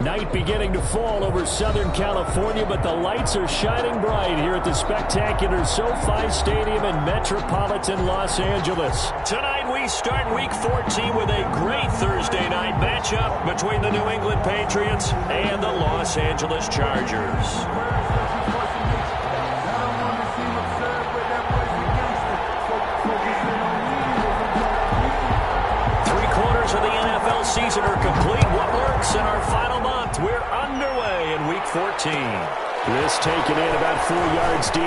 Night beginning to fall over Southern California, but the lights are shining bright here at the spectacular SoFi Stadium in metropolitan Los Angeles. Tonight we start Week 14 with a great Thursday night matchup between the New England Patriots and the Los Angeles Chargers. Of the NFL season are complete. What works in our final month? We're underway in Week 14. This taken in about 4 yards deep.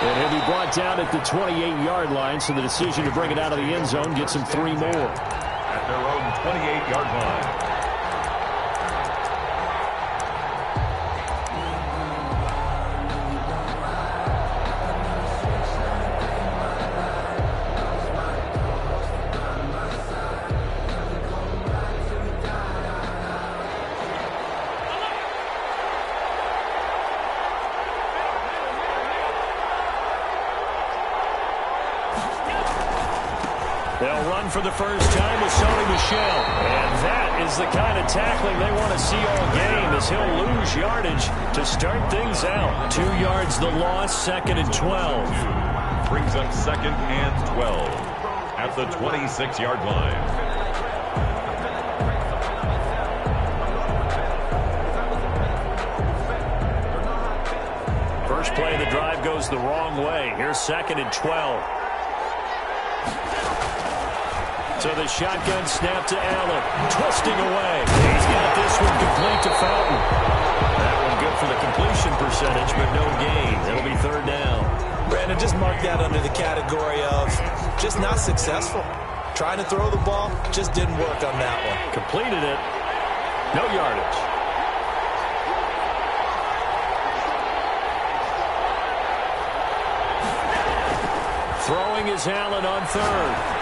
And he'll be brought down at the 28-yard line, so the decision to bring it out of the end zone gets him 3 more. At their own 28-yard line. They'll run for the first time with Sony Michel. And that is the kind of tackling they want to see all game, as he'll lose yardage to start things out. 2 yards the loss, 2nd and 12. Brings up 2nd and 12 at the 26-yard line. First play of the drive goes the wrong way. Here's 2nd and 12. So the shotgun snap to Allen. Twisting away. He's got this one complete to Fountain. That one good for the completion percentage, but no gain. It'll be 3rd down. Brandon, just mark that under the category of just not successful. Trying to throw the ball, just didn't work on that one. Completed it. No yardage. Throwing is Allen on 3rd.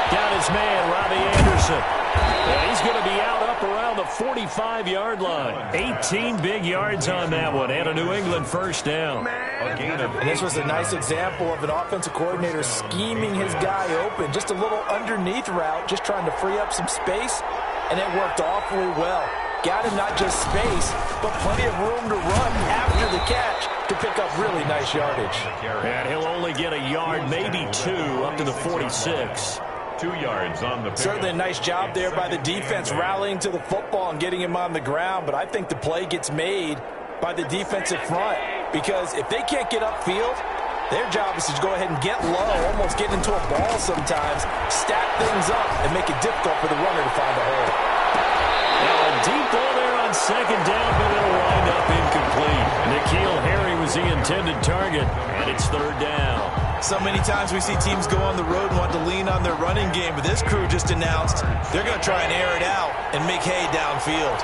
Down his man, Robbie Anderson. And he's going to be out up around the 45-yard line. 18 big yards on that one, and a New England first down. And this was a nice example of an offensive coordinator scheming his guy open. Just a little underneath route, just trying to free up some space, and it worked awfully well. Got him not just space, but plenty of room to run after the catch to pick up really nice yardage. And he'll only get a yard, maybe 2, up to the 46. 2 yards on the pick. Certainly a nice job there by the defense rallying to the football and getting him on the ground, but I think the play gets made by the defensive front, because if they can't get upfield, their job is to go ahead and get low, almost get into a ball sometimes, stack things up, and make it difficult for the runner to find a hole. Now a deep ball there on 2nd down, but it'll wind up incomplete. N'Keal Harry was the intended target, and it's 3rd down. So many times we see teams go on the road and want to lean on their running game, but this crew just announced they're going to try and air it out and make hay downfield.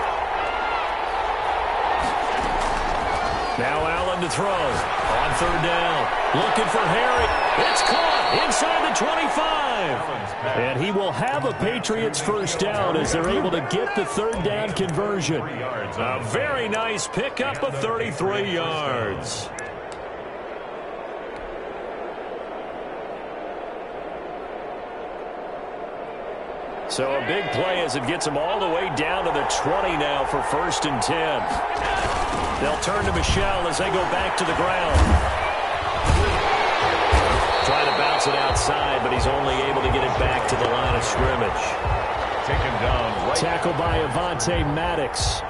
Now Allen to throw on 3rd down. Looking for Harry. It's caught inside the 25. And he will have a Patriots first down as they're able to get the 3rd down conversion. A very nice pickup of 33 yards. So a big play as it gets them all the way down to the 20 now for 1st and 10. They'll turn to Michel as they go back to the ground. Trying to bounce it outside, but he's only able to get it back to the line of scrimmage. Taken down right. Tackled by Avonte Maddox.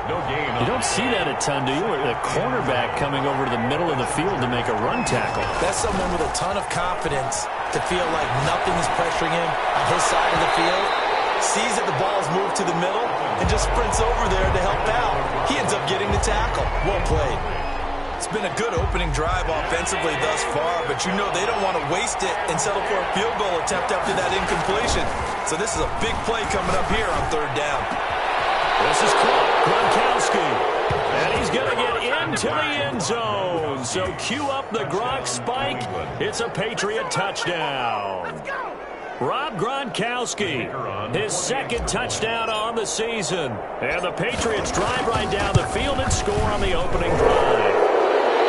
No gain. You don't see that a ton, do you? The cornerback coming over to the middle of the field to make a run tackle. That's someone with a ton of confidence to feel like nothing is pressuring him on his side of the field. Sees that the ball is moved to the middle and just sprints over there to help out. He ends up getting the tackle. Well played. It's been a good opening drive offensively thus far, but you know they don't want to waste it and settle for a field goal attempt after that incompletion. So this is a big play coming up here on 3rd down. This is caught. Gronkowski. And he's going to get into the end zone. So cue up the Gronk spike. It's a Patriot touchdown. Rob Gronkowski, his 2nd touchdown on the season. And the Patriots drive right down the field and score on the opening drive.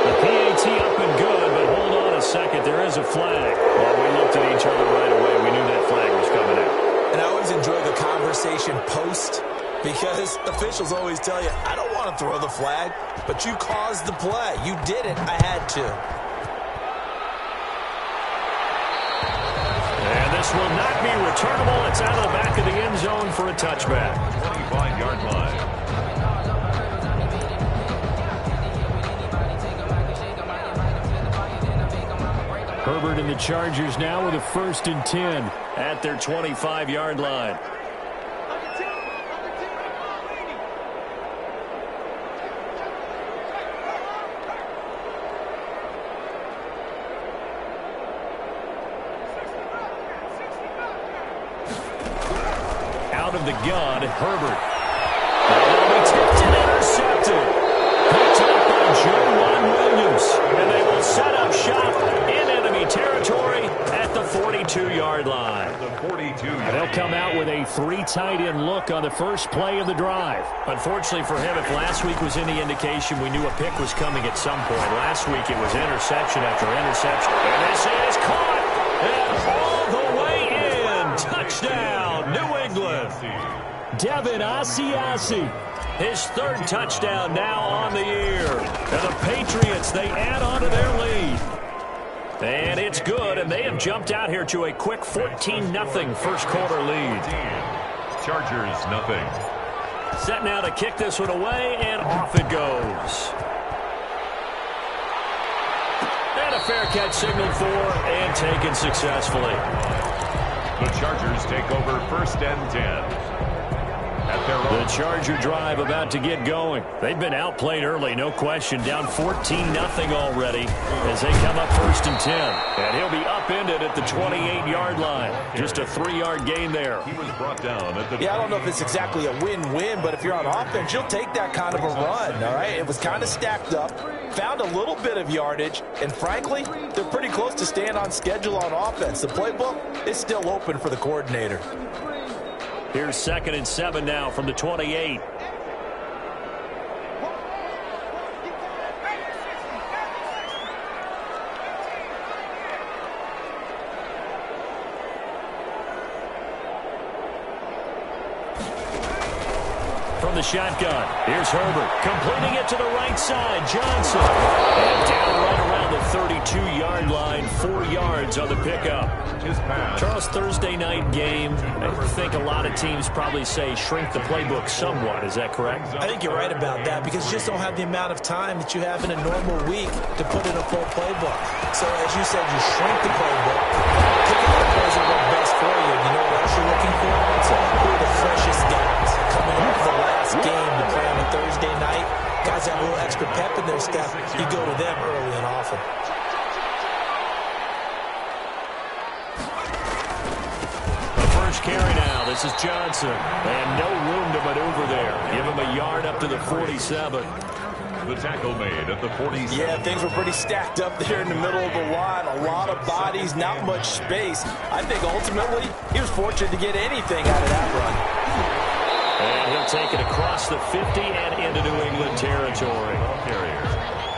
The PAT up and good, but hold on a second. There is a flag. Well, we looked at each other right away. We knew that flag was coming out. And I always enjoy the conversation conversation post, because officials always tell you, I don't want to throw the flag, but you caused the play. You did it. I had to. And this will not be returnable. It's out of the back of the end zone for a touchback. 25-yard line. Herbert and the Chargers now with a 1st and 10 at their 25-yard line. Out of the gun, Herbert. And he tipped and intercepted. Picked up by Juwan Williams. And they will set up shop in enemy territory at the 42-yard line. They'll come out with a 3 tight end look on the first play of the drive. Unfortunately for him, if last week was any indication, we knew a pick was coming at some point. Last week it was interception after interception. And this is caught. And all the way in. Touchdown, New England. Devin Asiasi. His 3rd touchdown now on the year. And the Patriots, they add on to their lead. And it's good, and they have jumped out here to a quick 14-0 first quarter lead. Chargers, nothing. Set now to kick this one away, and off it goes. And a fair catch signaled for and taken successfully. The Chargers take over 1st and 10. The Charger drive about to get going. They've been outplayed early, no question. Down 14-0 already as they come up 1st and 10. And he'll be upended at the 28-yard line. Just a 3-yard gain there. He was brought down at the I don't know if it's exactly a win-win, but if you're on offense, you'll take that kind of a run, all right? It was kind of stacked up, found a little bit of yardage, and frankly, they're pretty close to staying on schedule on offense. The playbook is still open for the coordinator. Here's 2nd and 7 now from the 28. From the shotgun, here's Herbert, completing it to the right side, Johnson. And down right around the 32-yard line, 4 yards on the pickup. Charles, Thursday night game, I think a lot of teams probably say shrink the playbook somewhat. Is that correct? I think you're right about that because you just don't have the amount of time that you have in a normal week to put in a full playbook. So, as you said, you shrink the playbook, picking up plays that work best for you. You know what else you're looking for? Who are the freshest guys coming off the last game to play on a Thursday night? Guys have a little extra pep in their step. You go to them early and often. Carry now. This is Johnson. And no room to maneuver there. Give him a yard up to the 47. The tackle made at the 47. Yeah, things were pretty stacked up there in the middle of the line. A lot of bodies, not much space. I think ultimately he was fortunate to get anything out of that run. And he'll take it across the 50 and into New England territory.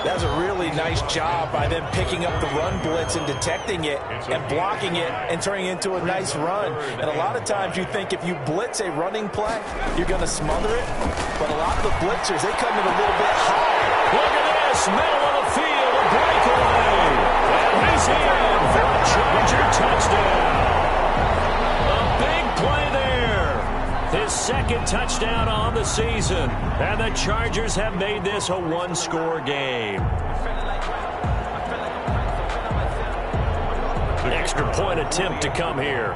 That was a really nice job by them picking up the run blitz and detecting it and blocking it and turning it into a nice run. And a lot of times you think if you blitz a running play, you're going to smother it. But a lot of the blitzers, they come in a little bit high. Look at this, middle of the field, a breakaway. And he's in for a Charger touchdown. A big play there. His 2nd touchdown on the season. And the Chargers have made this a 1-score game. Extra point attempt to come here.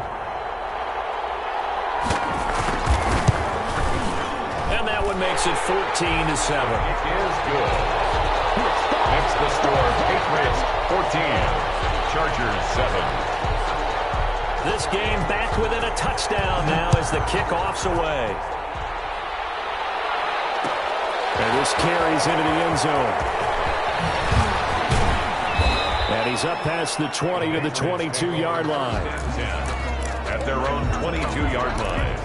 And that one makes it 14-7. It is good. Next the score, Patriots 14, Chargers 7. This game back within a touchdown now as the kickoff's away. And this carries into the end zone. And he's up past the 20 to the 22-yard line. At their own 22-yard line.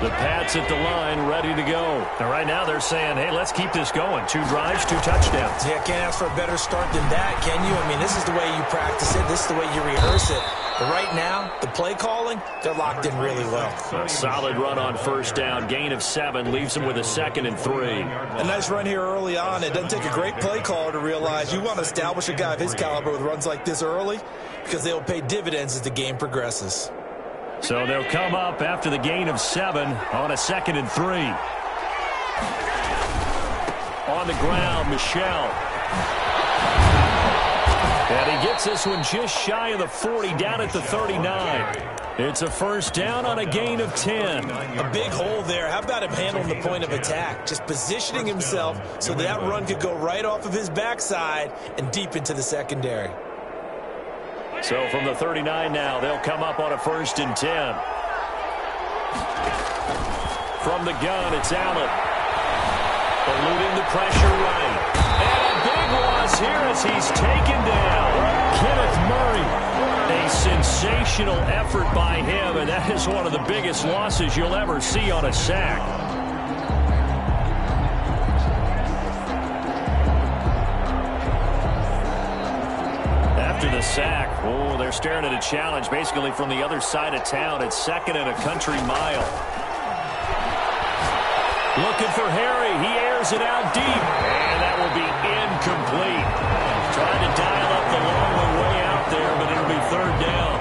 The Pats at the line, ready to go. And right now they're saying, hey, let's keep this going. 2 drives, 2 touchdowns. Yeah, can't ask for a better start than that, can you? I mean, this is the way you practice it. This is the way you rehearse it. But right now, the play calling, they're locked in really well. A solid run on first down. Gain of 7 leaves them with a 2nd and 3. A nice run here early on. It doesn't take a great play caller to realize you want to establish a guy of his caliber with runs like this early because they'll pay dividends as the game progresses. So they'll come up after the gain of 7 on a 2nd and 3. On the ground, Michel. And he gets this one just shy of the 40, down at the 39. It's a first down on a gain of 10. A big hole there. How about him handling the point of attack? Just positioning himself so that run could go right off of his backside and deep into the secondary. So from the 39 now, they'll come up on a 1st and 10. From the gun, it's Allen. Eluding the pressure right. And a big loss here as he's taken down. Kenneth Murray. A sensational effort by him, and that is one of the biggest losses you'll ever see on a sack. After the sack, oh, they're staring at a challenge basically from the other side of town. It's 2nd and a country mile. Looking for Harry. He airs it out deep. And that will be incomplete. Trying to dial up the long one way out there, but it'll be 3rd down.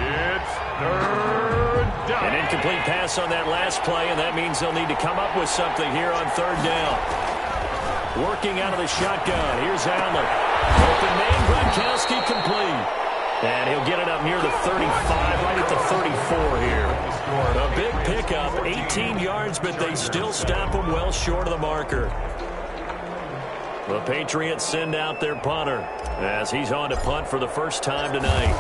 It's 3rd down. An incomplete pass on that last play, and that means they'll need to come up with something here on 3rd down. Working out of the shotgun. Here's Allen. Open man, Gronkowski complete. And he'll get it up near the 35, right at the 34 here. A big pickup, 18 yards, but they still stop him well short of the marker. The Patriots send out their punter as he's on to punt for the first time tonight.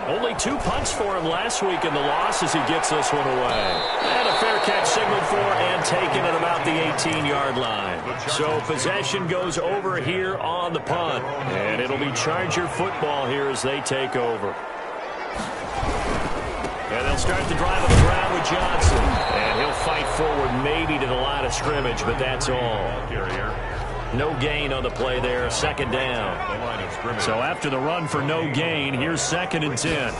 Only 2 punts for him last week in the loss as he gets this one away. And a fair catch signaled for and taken at about the 18-yard line. So possession goes over here on the punt. And it'll be Charger football here as they take over. And they'll start the drive on the ground with Johnson. And he'll fight forward maybe to the line of scrimmage, but that's all. No gain on the play there, 2nd down. So after the run for no gain, here's 2nd and 10.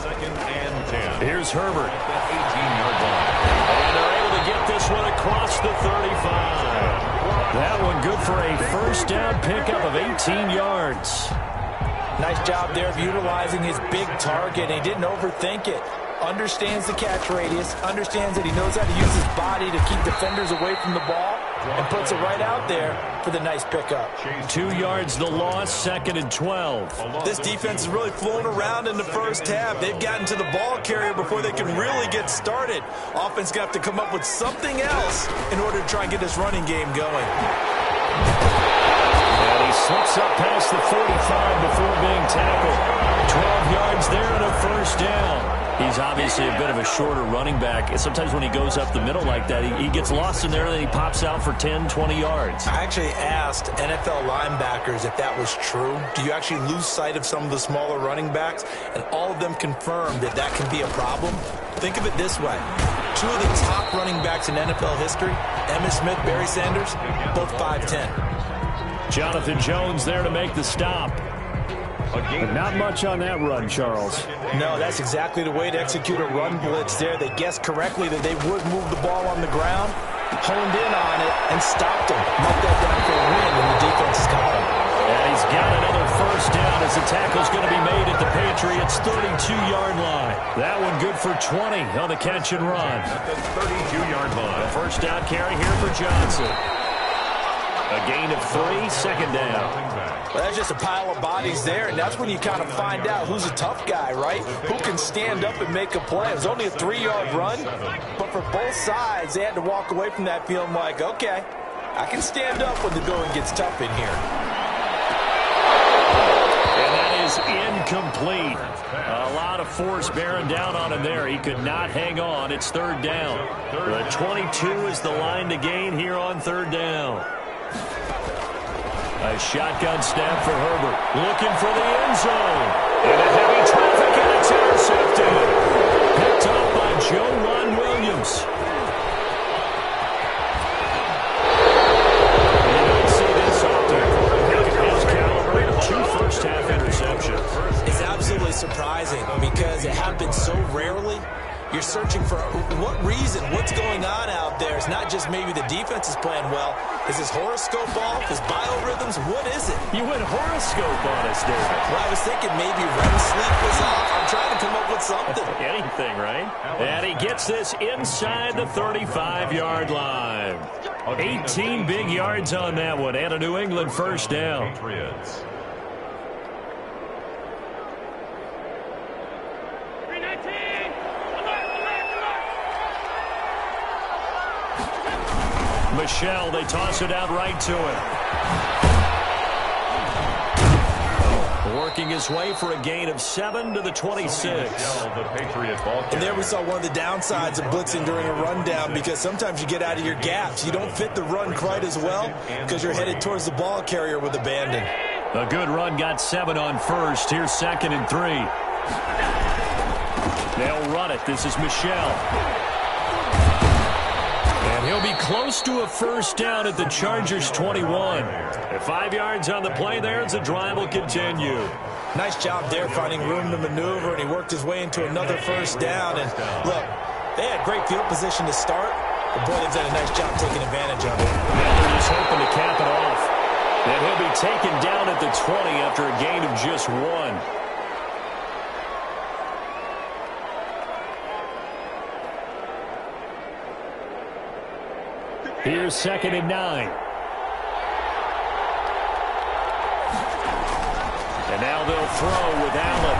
Here's Herbert. And they're able to get this one across the 35. That one good for a first down pickup of 18 yards. Nice job there of utilizing his big target. He didn't overthink it. Understands the catch radius, understands that he knows how to use his body to keep defenders away from the ball, and puts it right out there for the nice pickup. 2 yards the loss, 2nd and 12. This defense is really flown around in the first half. They've gotten to the ball carrier before they can really get started. Offense got to come up with something else in order to try and get this running game going. And he slips up past the 45 before being tackled. 12 yards there and a first down. He's obviously a bit of a shorter running back. Sometimes when he goes up the middle like that, he gets lost in there and then he pops out for 10, 20 yards. I actually asked NFL linebackers if that was true. Do you actually lose sight of some of the smaller running backs? And all of them confirmed that that can be a problem. Think of it this way. 2 of the top running backs in NFL history, Emmitt Smith, Barry Sanders, both 5'10". Jonathan Jones there to make the stop. But not much on that run, Charles. No, that's exactly the way to execute a run blitz there. They guessed correctly that they would move the ball on the ground, honed in on it, and stopped him. Knocked that down for a win, and the defense has got him. And he's got another first down as the tackle's going to be made at the Patriots' 32-yard line. That one good for 20 on the catch and run. At the 32-yard line. A first down carry here for Johnson. A gain of 3, 2nd down. Well, that's just a pile of bodies there, and that's when you kind of find out who's a tough guy, right? Who can stand up and make a play. It was only a 3-yard run, but for both sides, they had to walk away from that feeling like, okay, I can stand up when the going gets tough in here. And that is incomplete. A lot of force bearing down on him there. He could not hang on. It's 3rd down. The 22 is the line to gain here on 3rd down. A shotgun snap for Herbert. Looking for the end zone. And a heavy traffic, and it's intercepted. Picked off by Joe Ron Williams. You don't see this often. His caliber, 2 first-half interceptions. It's absolutely surprising because it happens so rarely. You're searching for what reason, what's going on out there. It's not just maybe the defense is playing well. Is his horoscope off? His biorhythms? What is it? You went horoscope on us, David. Well, I was thinking maybe REM sleep was off. I'm trying to come up with something. Anything, right? And he gets this inside the 35-yard line. 18 big yards on that one, and a New England first down. Patriots. Michelle, they toss it out right to him. Working his way for a gain of 7 to the 26. The Patriot ball and there we saw one of the downsides of blitzing during a rundown because sometimes you get out of your gaps. You don't fit the run quite as well because you're headed towards the ball carrier with abandon. A good run got 7 on first. Here's 2nd and 3. They'll run it. This is Michelle. And he'll be close to a first down at the Chargers' 21. At 5 yards on the play there, as the drive will continue. Nice job there finding room to maneuver, and he worked his way into another first down. And look, they had great field position to start, but boy, they've done a nice job taking advantage of it. Now they're just hoping to cap it off. And he'll be taken down at the 20 after a gain of just 1. Here's 2nd and 9. And now they'll throw with Allen.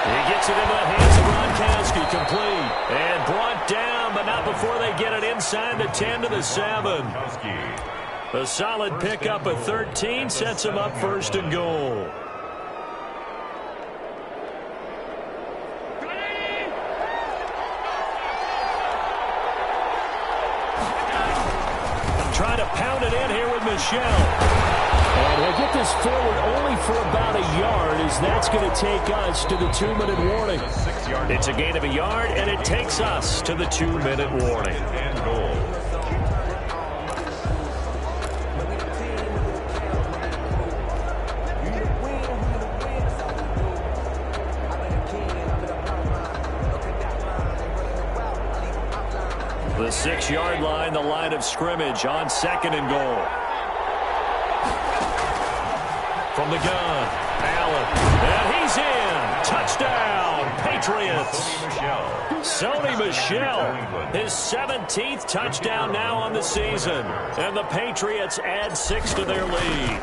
He gets it into the hands of Gronkowski, complete. And brought down, but not before they get it inside the 10 to the 7. A solid pickup of 13 sets him up 1st and goal. Trying to pound it in here with Michelle. And he'll get this forward only for about a yard, as that's going to take us to the 2-minute warning. It's a gain of a yard, and it takes us to the 2-minute warning. And goal. The 6-yard line, the line of scrimmage on 2nd and goal. From the gun, Allen. And he's in. Touchdown, Patriots. Sony Michel, his 17th touchdown now on the season. And the Patriots add 6 to their lead.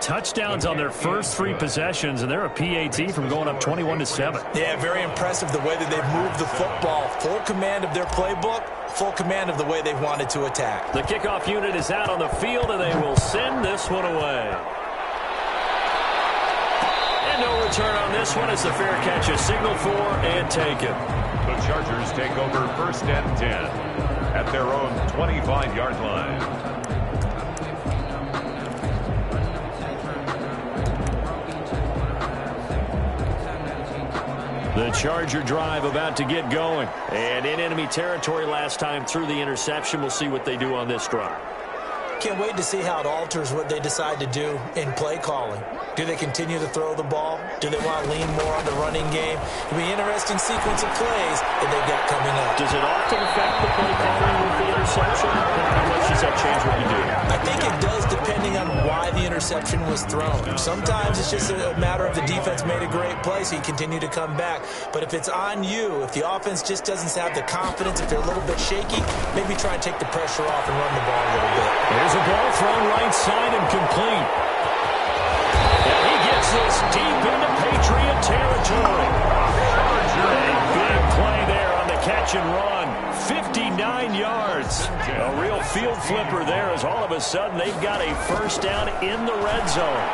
Touchdowns on their first 3 possessions, and they're a PAT from going up 21-7. Yeah, very impressive the way that they've moved the football. Full command of their playbook, full command of the way they've wanted to attack. The kickoff unit is out on the field, and they will send this one away. And no return on this one as the fair catch is signaled for and taken. The Chargers take over 1st and 10 at their own 25-yard line. The Charger drive about to get going. And in enemy territory last time through the interception. We'll see what they do on this drive. Can't wait to see how it alters what they decide to do in play calling. Do they continue to throw the ball? Do they want to lean more on the running game? It'll be an interesting sequence of plays that they've got coming up. Does it often affect the play calling with the interception? How much does that change what you do? I think it does, depending on why the interception was thrown. Sometimes it's just a matter of the defense made a great play, so you continue to come back. But if it's on you, if the offense just doesn't have the confidence, if they're a little bit shaky, maybe try and take the pressure off and run the ball a little bit. There's a ball thrown right side and complete. And he gets this deep into Patriot territory. A big play there on the catch and run. 59 yards. A real field flipper there as all of a sudden they've got a first down in the red zone.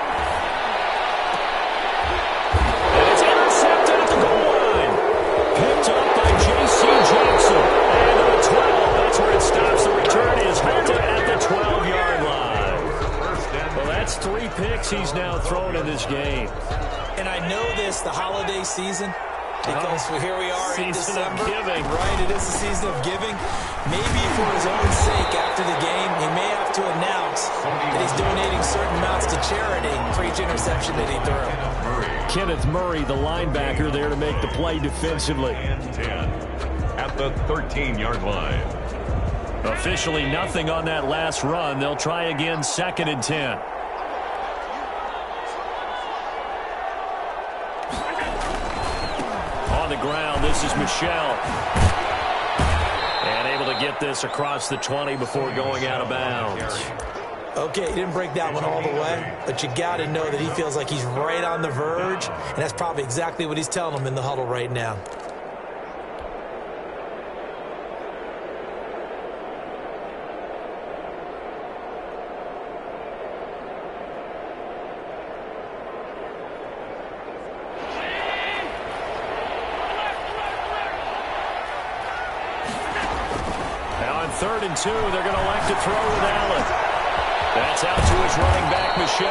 And it's intercepted at the goal line. Picked up by J.C. Jackson. And to the 12. That's where it stops. The return is halted at the 12-yard line. Well, that's 3 picks he's now thrown in this game. And I know this, the holiday season, Because here we are in December. Giving. Right, it is the season of giving. Maybe for his own sake after the game, he may have to announce that he's donating certain amounts to charity for each interception that he threw. Kenneth Murray, the linebacker, there to make the play defensively. And 10 at the 13-yard line. Officially nothing on that last run. They'll try again, 2nd and 10. On the ground, this is Michel. And able to get this across the 20 before going out of bounds. Okay, he didn't break that one all the way, but you got to know that he feels like he's right on the verge, and that's probably exactly what he's telling them in the huddle right now. Now on 3rd and 2, they're going to elect to throw with Allen. That's out to his running back, Michel.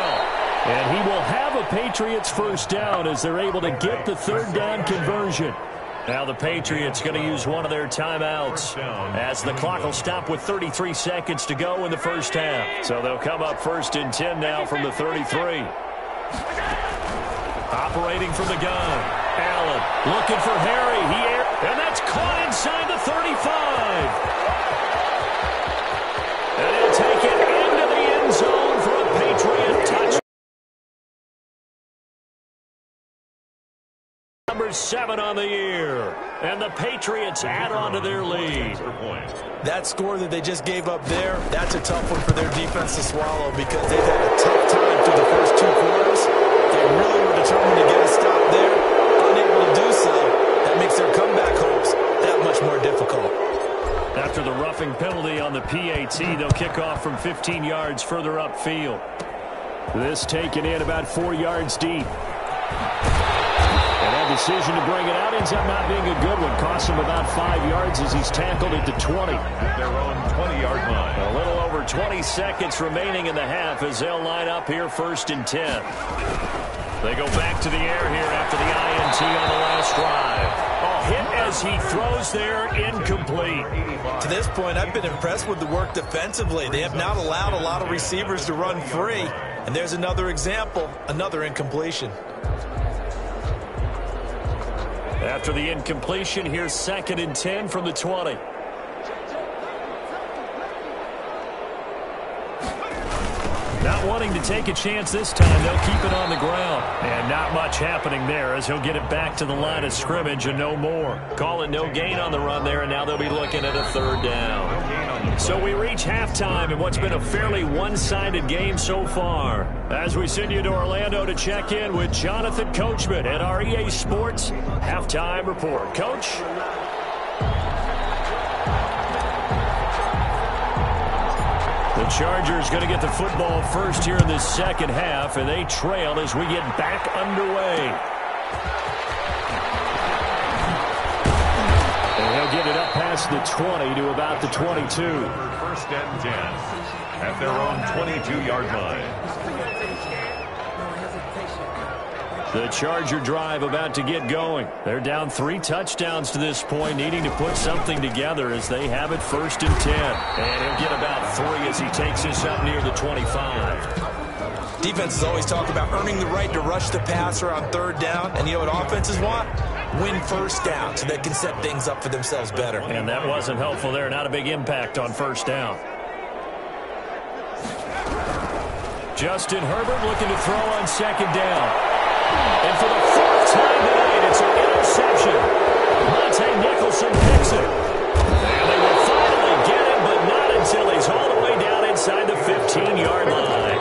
And he will have a Patriots first down as they're able to get the 3rd down conversion. Now the Patriots going to use one of their timeouts as the clock will stop with 33 seconds to go in the first half. So they'll come up 1st and 10 now from the 33. Operating from the gun. Allen looking for Harry. And that's caught inside the 35. And he'll take it into the end zone for a Patriot touchdown. Number 7 on the year. And the Patriots add on to their lead. That score that they just gave up there, that's a tough one for their defense to swallow because they've had a tough time through the first 2 quarters. They really were determined to get a stop there. Unable to do so, that makes their comeback hopes that much more difficult. After the roughing penalty on the PAT, they'll kick off from 15 yards further upfield. This taken in about 4 yards deep. And that decision to bring it out ends up not being a good one. Costs him about 5 yards as he's tackled at the 20. At their own 20-yard line. A little over 20 seconds remaining in the half as they'll line up here 1st and 10. They go back to the air here after the INT on the last drive. Hit as he throws there, incomplete. To this point, I've been impressed with the work defensively. They have not allowed a lot of receivers to run free. And there's another example, another incompletion. After the incompletion, here's 2nd and 10 from the 20. Not wanting to take a chance this time, they'll keep it on the ground. And not much happening there as he'll get it back to the line of scrimmage and no more. Call it no gain on the run there, and now they'll be looking at a 3rd down. So we reach halftime in what's been a fairly one-sided game so far. As we send you to Orlando to check in with Jonathan Coachman at our EA Sports Halftime Report. Coach? The Chargers going to get the football first here in this 2nd half, and they trail as we get back underway. And he'll get it up past the 20 to about the 22. 1st and 10 at their own 22-yard line. The Charger drive about to get going. They're down 3 touchdowns to this point, needing to put something together as they have it 1st and 10. And he'll get about 3 as he takes this up near the 25. Defenses always talk about earning the right to rush the passer on 3rd down. And you know what offenses want? Win 1st down so they can set things up for themselves better. And that wasn't helpful there. Not a big impact on 1st down. Justin Herbert looking to throw on 2nd down. And for the 4th time tonight, it's an interception. Monte Nicholson picks it. And they will finally get him, but not until he's all the way down inside the 15-yard line.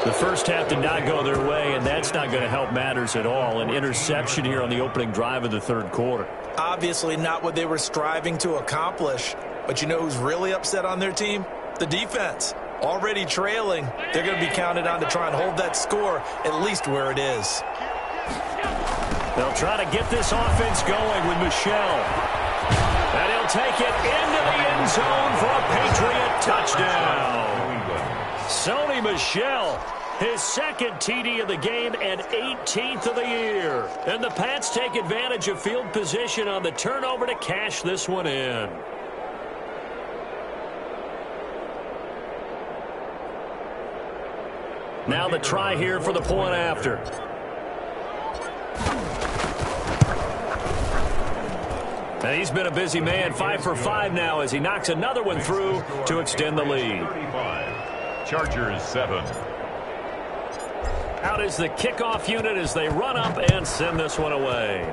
The first half did not go their way, and that's not going to help matters at all. An interception here on the opening drive of the 3rd quarter. Obviously not what they were striving to accomplish. But you know who's really upset on their team? The defense. Already trailing, they're going to be counted on to try and hold that score at least where it is. They'll try to get this offense going with Michel. And he'll take it into the end zone for a Patriot touchdown. Sony Michel His second TD of the game and 18th of the year. And the Pats take advantage of field position on the turnover to cash this one in. Now the try here for the point after. And he's been a busy man, 5 for 5 now as he knocks another one through to extend the lead. 35. Chargers 7. Out is the kickoff unit as they run up and send this one away.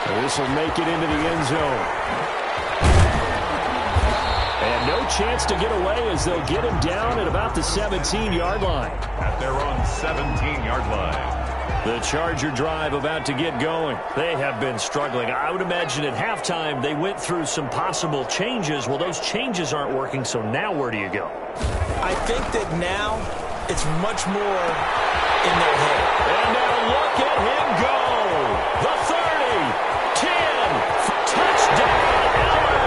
So this will make it into the end zone. And no chance to get away as they'll get him down at about the 17-yard line. At their own 17-yard line. The Charger drive about to get going. They have been struggling. I would imagine at halftime they went through some possible changes. Well, those changes aren't working, so now where do you go? I think that now it's much more in their head. And now look at him go. The 30, 10, touchdown, LA.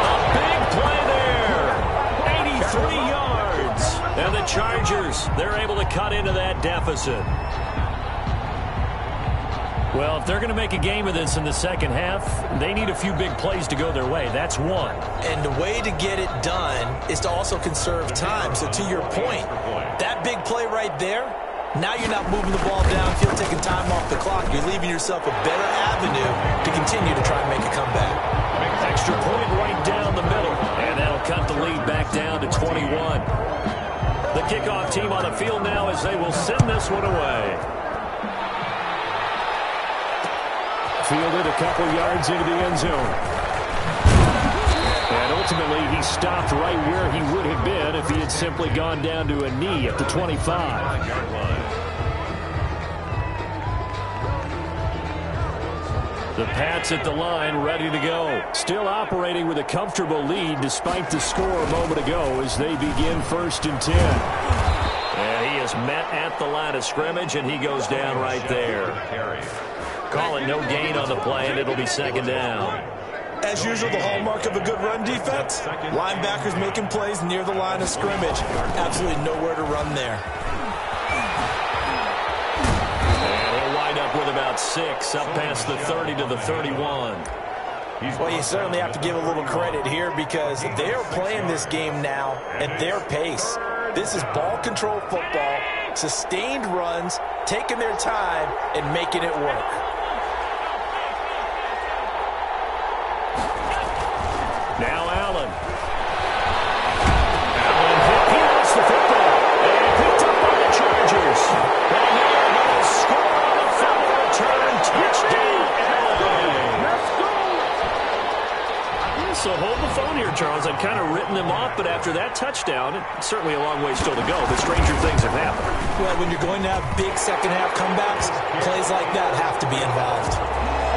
A big play there. 83 yards. And the Chargers, they're able to cut into that deficit. Well, if they're going to make a game of this in the second half, they need a few big plays to go their way. That's one. And the way to get it done is to also conserve time. So to your point, that big play right there, now you're not moving the ball downfield, taking time off the clock. You're leaving yourself a better avenue to continue to try and make a comeback. Extra point right down the middle. And that'll cut the lead back down to 21. The kickoff team on the field now as they will send this one away. Fielded a couple yards into the end zone. And ultimately, he stopped right where he would have been if he had simply gone down to a knee at the 25. The Pats at the line, ready to go. Still operating with a comfortable lead despite the score a moment ago as they begin 1st and 10. And he is met at the line of scrimmage, and he goes down right there. Calling no gain on the play, and it'll be 2nd down. As usual, the hallmark of a good run defense, linebackers making plays near the line of scrimmage. Absolutely nowhere to run there. And he'll wind up with about 6, up past the 30 to the 31. Well, you certainly have to give a little credit here because they're playing this game now at their pace. This is ball control football, sustained runs, taking their time, and making it work. Now Allen. He lost the football. And picked up by the Chargers. And now they're going to score on a fumble return. Touchdown, LA. Let's go. So hold the phone here, Charles. I'd kind of written them off, but after that touchdown, it's certainly a long way still to go, but stranger things have happened. Well, when you're going to have big second-half comebacks, plays like that have to be involved.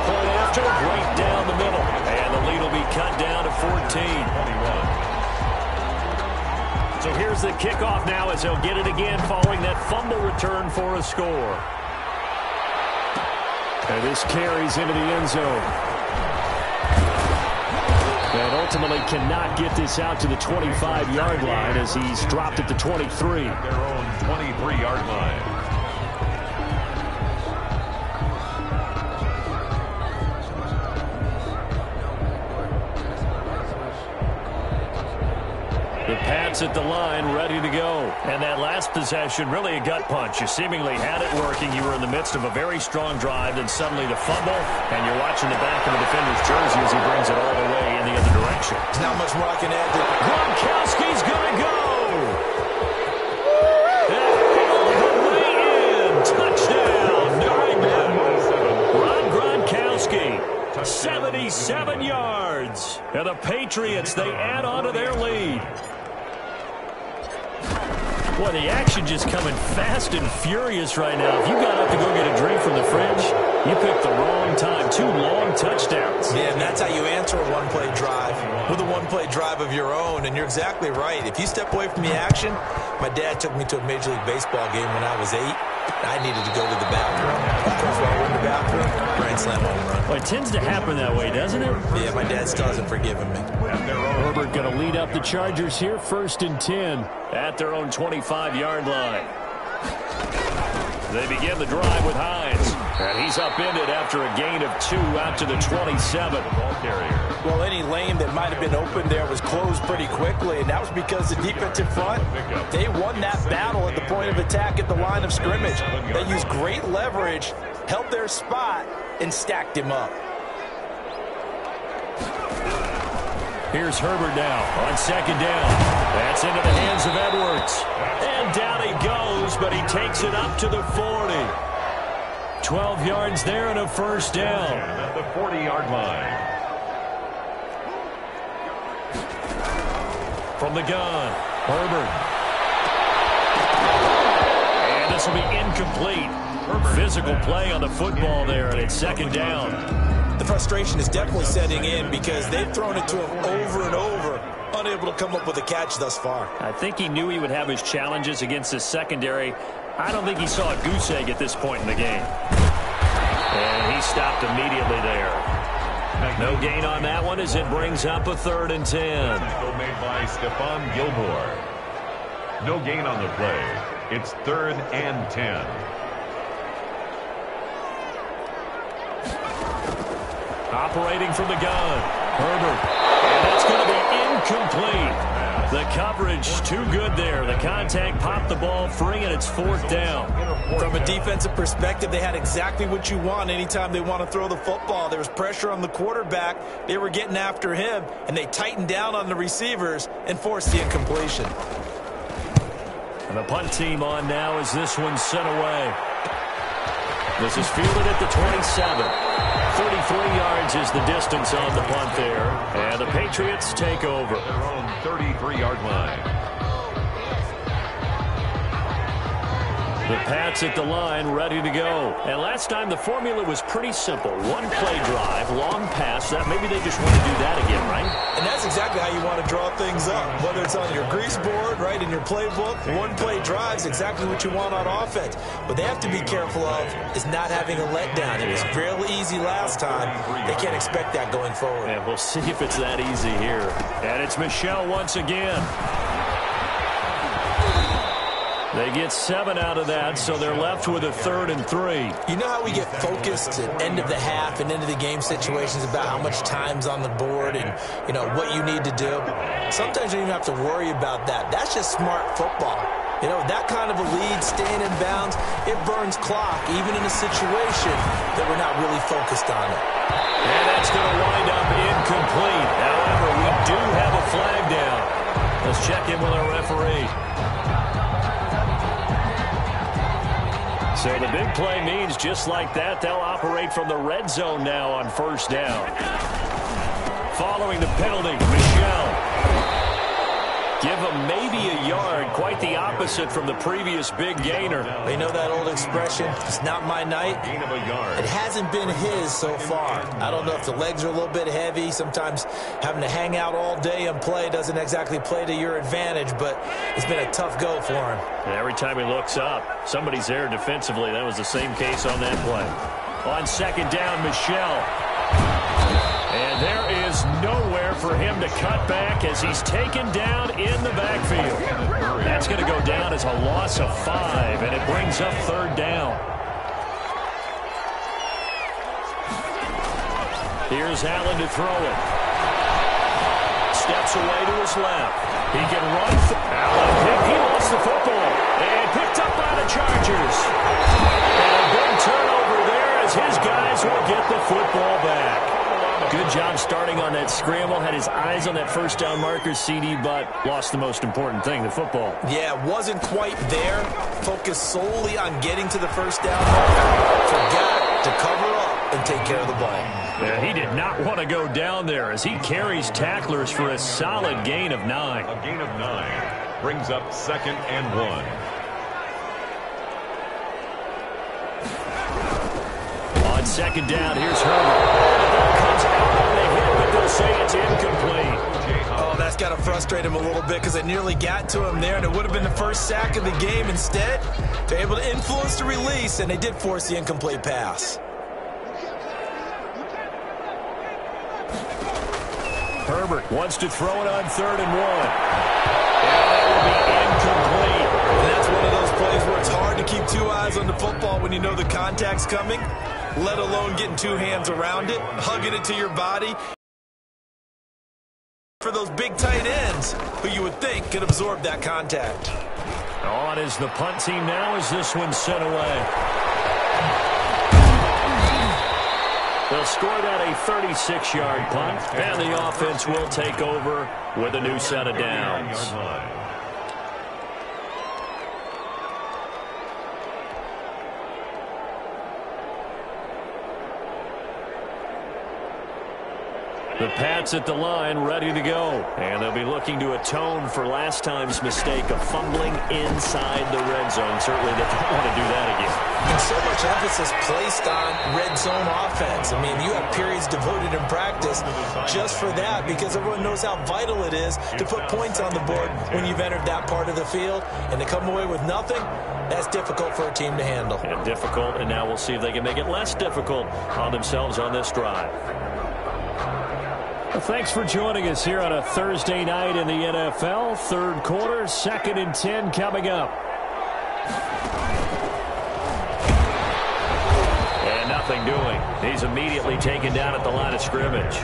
Point after, right down the middle. And the lead will be cut down to 14. So here's the kickoff now as they'll get it again following that fumble return for a score. And this carries into the end zone. And ultimately cannot get this out to the 25-yard line as he's dropped at the 23. Their own 23-yard line. The Pats at the line, ready to go. And that last possession, really a gut punch. You seemingly had it working. You were in the midst of a very strong drive, then suddenly the fumble, and you're watching the back of the defender's jersey as he brings it all the way in the other direction. There's not much more I can add to it. Gronkowski's going to go. And the way in. Touchdown, New England. Ron Gronkowski, 77 yards. And the Patriots, they add on to their lead. Boy, the action just coming fast and furious right now. If you got up to go get a drink from the fridge, you picked the wrong time. 2 long touchdowns. Yeah, and that's how you answer a one-play drive, with a one-play drive of your own. And you're exactly right. If you step away from the action, my dad took me to a Major League Baseball game when I was 8. I needed to go to the bathroom. Of course, while we're in the bathroom, grand slam home run. Well, it tends to happen that way, doesn't it? Yeah, my dad still hasn't forgiven me. Herbert going to lead up the Chargers here, 1st and 10 at their own 25-yard line. They begin the drive with Hines. And he's upended after a gain of 2 out to the 27. Well, any lane that might have been open there was closed pretty quickly, and that was because the defensive front, they won that battle at the point of attack at the line of scrimmage. They used great leverage, held their spot, and stacked him up. Here's Herbert now on 2nd down. That's into the hands of Edwards. And down he goes, but he takes it up to the 40. 12 yards there and a 1st down. At the 40-yard line. From the gun, Herbert. And this will be incomplete. Physical play on the football there, and it's 2nd down. The frustration is definitely setting in because they've thrown it to him over and over, unable to come up with a catch thus far. I think he knew he would have his challenges against his secondary. I don't think he saw a goose egg at this point in the game. And he stopped immediately there. No gain on that one as it brings up a 3rd and 10. Tackle made by Stephon Gilmore. No gain on the play. It's 3rd and 10. Operating from the gun, Herbert. And that's going to be incomplete. The coverage too good there. The contact popped the ball free, and it's 4th down. From a defensive perspective, they had exactly what you want anytime they want to throw the football. There was pressure on the quarterback. They were getting after him, and they tightened down on the receivers and forced the incompletion. And the punt team on now as this one's sent away. This is fielded at the 27. 33 yards is the distance on the punt there. And the Patriots take over. Their own 33-yard line. The Pats at the line, ready to go. And last time the formula was pretty simple. One play drive, long pass. That maybe they just want to do that again, right? And that's exactly how you want to draw things up. Whether it's on your grease board, right, in your playbook, one play drive is exactly what you want on offense. What they have to be careful of is not having a letdown. It was fairly easy last time. They can't expect that going forward. And we'll see if it's that easy here. And it's Michel once again. They get 7 out of that, so they're left with a 3rd and 3. You know how we get focused at end of the half and end of the game situations about how much time's on the board and, you know, what you need to do? Sometimes you don't even have to worry about that. That's just smart football. You know, that kind of a lead, staying in bounds, it burns clock, even in a situation that we're not really focused on it. And that's going to wind up incomplete. However, we do have a flag down. Let's check in with our referee. So the big play means just like that, they'll operate from the red zone now on 1st down. Following the penalty, Michel. Give him maybe a yard, quite the opposite from the previous big gainer. They know that old expression, it's not my night. Gain of a yard. It hasn't been his so far. I don't know if the legs are a little bit heavy. Sometimes having to hang out all day and play doesn't exactly play to your advantage, but it's been a tough go for him. And every time he looks up, somebody's there defensively. That was the same case on that play. On 2nd down, Michel. And there is nowhere for him to cut back as he's taken down in the backfield. That's going to go down as a loss of 5, and it brings up 3rd down. Here's Allen to throw it. Steps away to his left. He can run. Allen, he lost the football. And picked up by the Chargers. And a big turnover there as his guys will get the football back. Good job starting on that scramble. Had his eyes on that 1st down marker, CD, but lost the most important thing, the football. Yeah, wasn't quite there. Focused solely on getting to the 1st down marker. Forgot to cover up and take care of the ball. Yeah, he did not want to go down there as he carries tacklers for a solid gain of 9. A gain of 9 brings up 2nd and 1. On 2nd down, here's Herbert. The ball comes out on the hit, but they'll say it's incomplete. Oh, that's got to frustrate him a little bit because they nearly got to him there, and it would have been the first sack of the game. Instead, they're able to influence the release, and they did force the incomplete pass. Herbert wants to throw it on 3rd and 1. And that will be incomplete. And that's one of those plays where it's hard to keep 2 eyes on the football when you know the contact's coming, let alone getting 2 hands around it, hugging it to your body. For those big tight ends who you would think could absorb that contact. On is the punt team now as this one's sent away. They'll score that a 36-yard punt, and the offense will take over with a new set of downs. The Pats at the line, ready to go. And they'll be looking to atone for last time's mistake of fumbling inside the red zone. Certainly they don't want to do that again. And so much emphasis placed on red zone offense. I mean, you have periods devoted in practice just for that because everyone knows how vital it is to put points on the board when you've entered that part of the field. And to come away with nothing, that's difficult for a team to handle. And difficult, and now we'll see if they can make it less difficult on themselves on this drive. Well, thanks for joining us here on a Thursday night in the NFL. 3rd quarter, 2nd and 10 coming up. And nothing doing. He's immediately taken down at the line of scrimmage.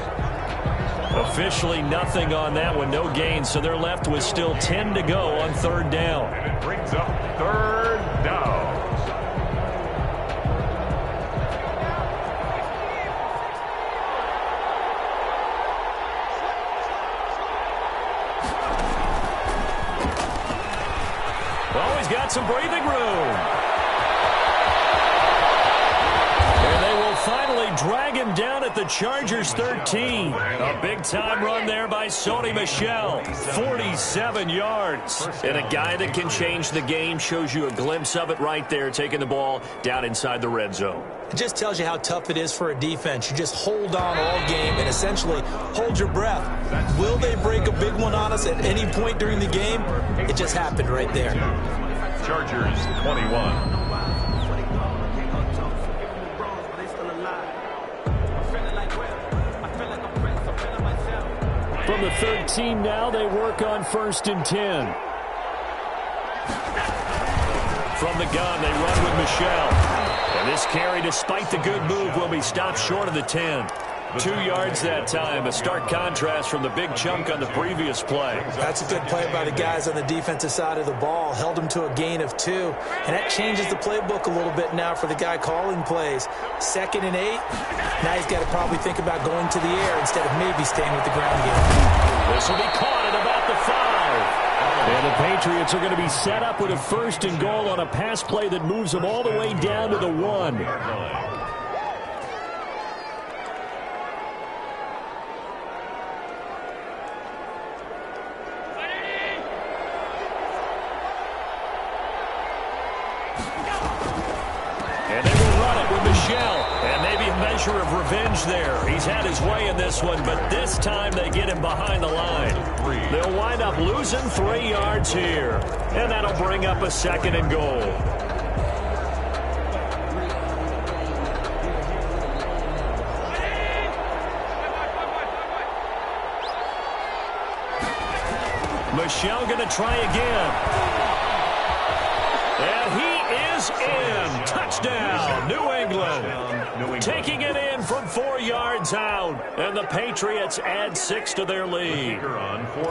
Officially nothing on that one, no gain, so they're left with still 10 to go on 3rd down. And it brings up 3rd down. Got some breathing room. And they will finally drag him down at the Chargers 13. A big-time run there by Sony Michel. 47 yards. And a guy that can change the game, shows you a glimpse of it right there, taking the ball down inside the red zone. It just tells you how tough it is for a defense. You just hold on all game and essentially hold your breath. Will they break a big one on us at any point during the game? It just happened right there. Chargers 21. From the 13 now, they work on 1st and 10. From the gun, they run with Michel. And this carry, despite the good move, will be stopped short of the 10. 2 yards that time, a stark contrast from the big chunk on the previous play. That's a good play by the guys on the defensive side of the ball. Held him to a gain of 2. And that changes the playbook a little bit now for the guy calling plays. 2nd and 8. Now he's got to probably think about going to the air instead of maybe staying with the ground game. This will be caught at about the 5. And the Patriots are going to be set up with a 1st and goal on a pass play that moves them all the way down to the 1. And they will run it with Michel. And maybe a measure of revenge there. He's had his way in this one, but this time they get him behind the line. They'll wind up losing 3 yards here. And that'll bring up a 2nd and goal. Michel going to try again. And he is in. Touchdown, New England. Taking it in from 4 yards out. And the Patriots add 6 to their lead.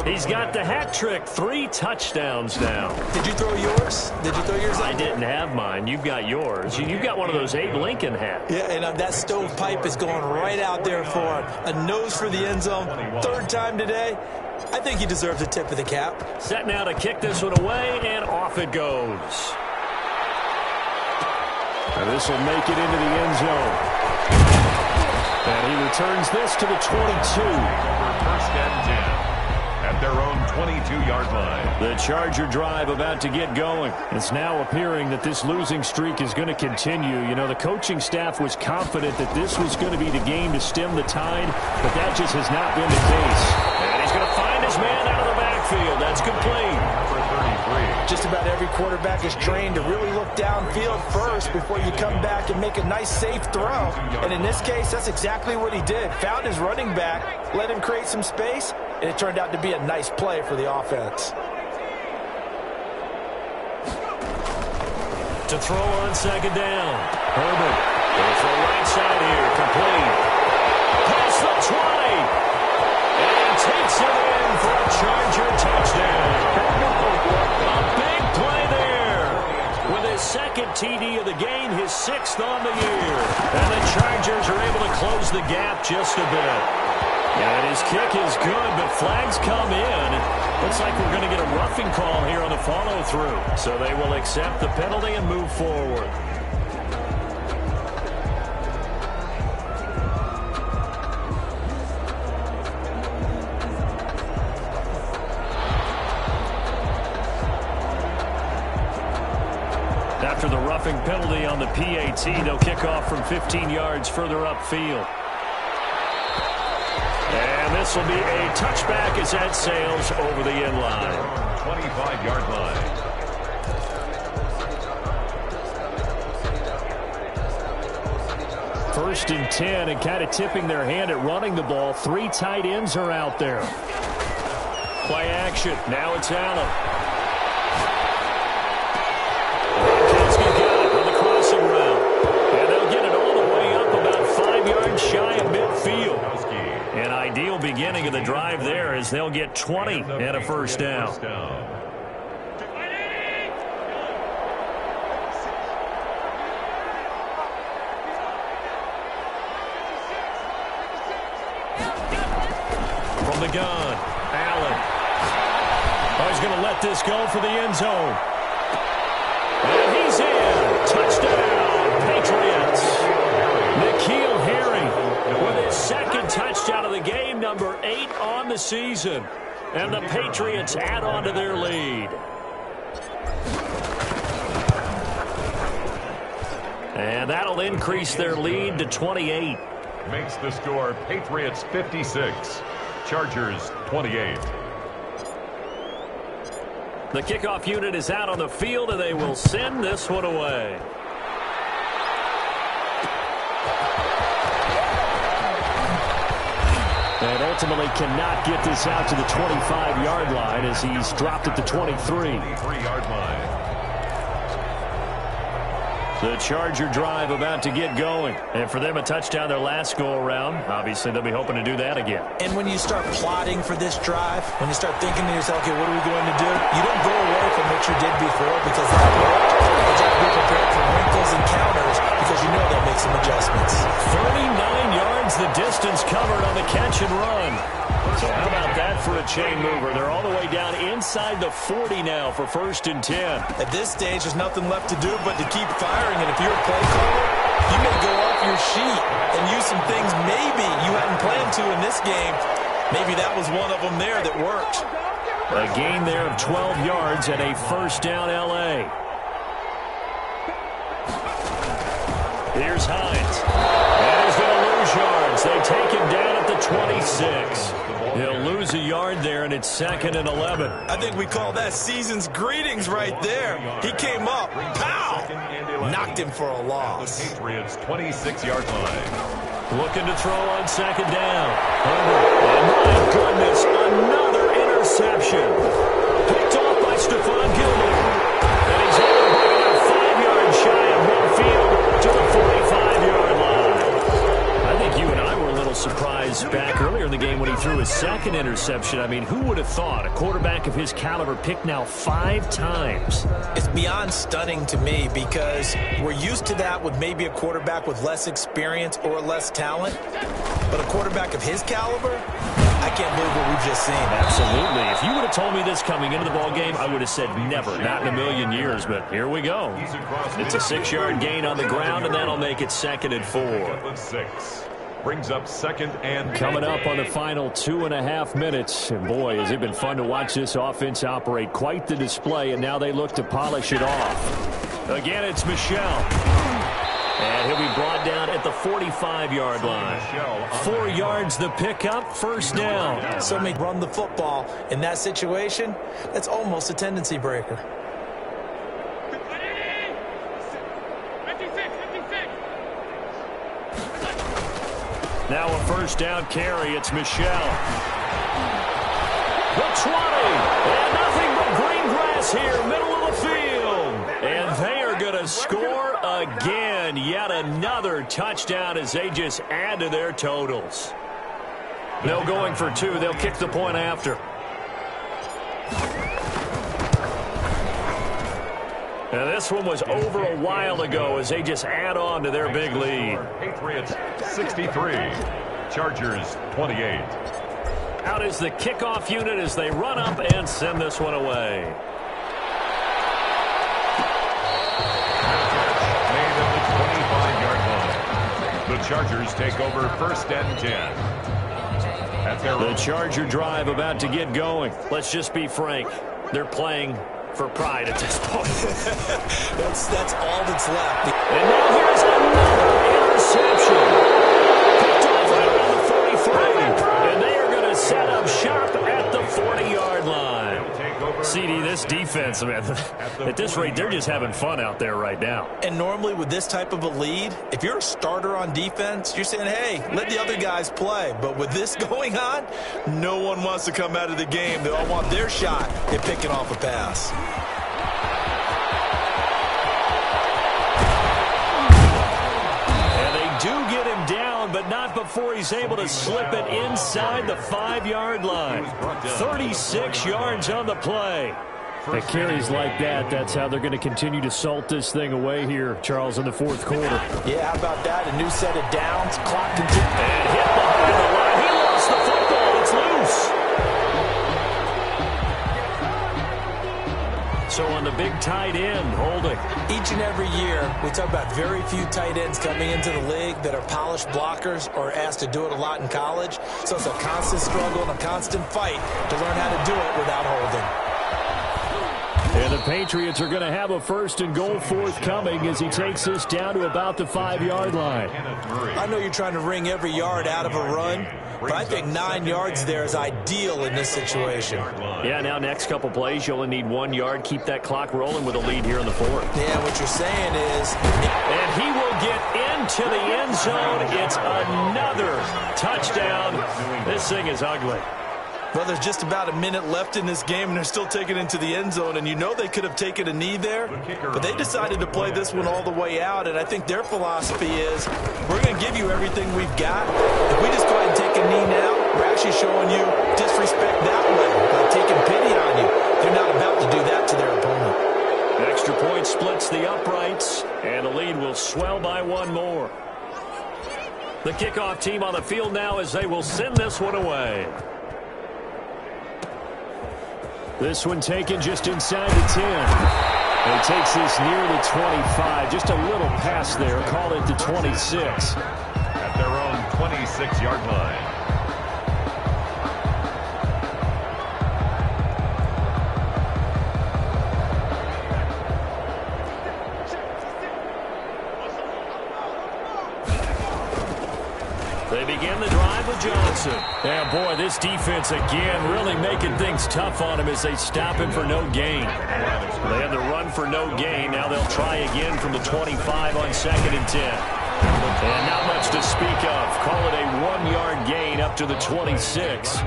He's got the hat trick. 3 touchdowns now. Did you throw yours? Did you throw yours out? I didn't have mine. You've got yours. You've got one of those Abe Lincoln hats. Yeah, and that stovepipe is going right out there for a nose for the end zone. 3rd time today. I think he deserves a tip of the cap. Set now to kick this one away, and off it goes. And this will make it into the end zone. And he returns this to the 22. 1st and 10 at their own 22-yard line. The Charger drive about to get going. It's now appearing that this losing streak is going to continue. You know, the coaching staff was confident that this was going to be the game to stem the tide, but that just has not been the case. And he's going to find a his man out of the backfield. That's complete. Number 33. Just about every quarterback is trained to really look downfield first before you come back and make a nice, safe throw. And in this case, that's exactly what he did. Found his running back, let him create some space, and it turned out to be a nice play for the offense. To throw on second down. Herbert. Going for the right side here. Complete. Past the 20. And takes it in for a Charger touchdown. A big play there. With his second TD of the game, his 6th on the year. And the Chargers are able to close the gap just a bit. And his kick is good, but flags come in. Looks like we're going to get a roughing call here on the follow-through. So they will accept the penalty and move forward. After the roughing penalty on the PAT, they'll kick off from 15 yards further upfield. And this will be a touchback as that sails over the end line. 25-yard line. First and 10, and kind of tipping their hand at running the ball. 3 tight ends are out there. Play action. Now it's Allen. Gronkowski got it on the crossing route. And they'll get it all the way up about 5 yards shy of midfield. An ideal beginning of the drive there as they'll get 20 and a first down. From the gun, Allen. Oh, he's going to let this go for the end zone. And he's in. Touchdown, Patriots. N'Keal Harry with his second touchdown of the game, number 8 on the season. And the Patriots add on to their lead. And that'll increase their lead to 28. Makes the score Patriots 56, Chargers 28. The kickoff unit is out on the field, and they will send this one away. And ultimately cannot get this out to the 25-yard line as he's dropped at the 23. 23-yard line. The Charger drive about to get going. And for them, a touchdown their last go-around. Obviously, they'll be hoping to do that again. And when you start plotting for this drive, when you start thinking to yourself, okay, what are we going to do? You don't go away from what you did before because that worked. But you have to be prepared for wrinkles and counters because you know they'll make some adjustments. 39 yards the distance covered on the catch and run. So how about that for a chain mover? They're all the way down inside the 40 now for first and 10. At this stage, there's nothing left to do but to keep firing. And if you're a play caller, you may go off your sheet and use some things maybe you hadn't planned to in this game. Maybe that was one of them there that worked. A gain there of 12 yards and a first down L.A. Here's Hines. And he's going to lose yards. They take him down at the 26. He'll lose a yard there, and it's 2nd and 11. I think we call that season's greetings right there. He came up, pow! Knocked him for a loss. The Patriots 26-yard line. Looking to throw on second down. And my goodness, another interception. Picked off by Stephon Gilmore. And he's able to bring it 5 yards shy of midfield to the 45-yard line. I think you and I were a little surprised back earlier in the game when he threw his second interception. I mean, who would have thought a quarterback of his caliber picked now 5 times? It's beyond stunning to me because we're used to that with maybe a quarterback with less experience or less talent. But a quarterback of his caliber, I can't believe what we've just seen. Absolutely. If you would have told me this coming into the ball game, I would have said never, not in a million years. But here we go. It's a 6-yard gain on the ground, and that'll make it 2nd and 4. 6. Brings up 2nd and Coming up on the final 2.5 minutes. And boy, has it been fun to watch this offense operate. Quite the display, and now they look to polish it off. Again, it's Michel. And he'll be brought down at the 45-yard line. 4 yards the pickup, first down. So may run the football. In that situation, that's almost a tendency breaker. Now a first down carry. It's Michelle. The 20. And nothing but green grass here, middle of the field. And they are going to score again. Yet another touchdown as they just add to their totals. They're going for 2. They'll kick the point after. And this one was over a while ago as they just add on to their big lead. Patriots 63, Chargers 28. Out is the kickoff unit as they run up and send this one away. Made at the 25-yard line. The Chargers take over first and 10. The Charger drive about to get going. Let's just be frank. They're playing for pride at this point. that's all that's left. And now here's another interception. Picked off right around the 43. And they are going to set up shop at the 40-yard line. CD, this defense, man, at this rate, they're just having fun out there right now. And normally with this type of a lead, if you're a starter on defense, you're saying, hey, let the other guys play. But with this going on, no one wants to come out of the game. They all want their shot at picking off a pass. And they do get him down, but not before he's able to slip it inside the 5-yard line. 36 yards on the play. At carries like that, that's how they're going to continue to salt this thing away here, Charles, in the fourth quarter. Yeah, how about that? A new set of downs. Clock continues. And hit behind the line. He lost the football. It's loose. So on the big tight end, holding. Each and every year, we talk about very few tight ends coming into the league that are polished blockers or asked to do it a lot in college. So it's a constant struggle and a constant fight to learn how to do it without holding. And the Patriots are going to have a first and goal forthcoming as he takes this down to about the 5-yard line. I know you're trying to wring every yard out of a run, but I think 9 yards there is ideal in this situation. Yeah, now next couple plays, you only need 1 yard. Keep that clock rolling with a lead here in the fourth. Yeah, what you're saying is... And he will get into the end zone. It's another touchdown. This thing is ugly. Well, there's just about a minute left in this game, and they're still taking it into the end zone. And you know they could have taken a knee there, but they decided to play this one all the way out. And I think their philosophy is, we're going to give you everything we've got. If we just go ahead and take a knee now, we're actually showing you disrespect that way, like taking pity on you. They're not about to do that to their opponent. Extra point splits the uprights, and the lead will swell by 1 more. The kickoff team on the field now as they will send this one away. This one taken just inside the 10. And takes this near the 25. Just a little pass there. Call it the 26. At their own 26-yard line. They begin the drive with Johnson. And boy, this defense again really making things tough on him as they stop him for no gain. They had the run for no gain. Now they'll try again from the 25 on 2nd and 10. And not much to speak of. Call it a 1-yard gain up to the 26.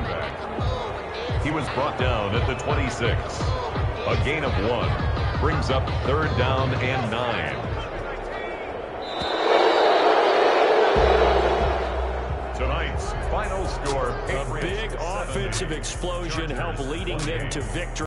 He was brought down at the 26. A gain of 1 brings up 3rd down and 9. Tonight's final score, A big offensive explosion helped leading them to victory.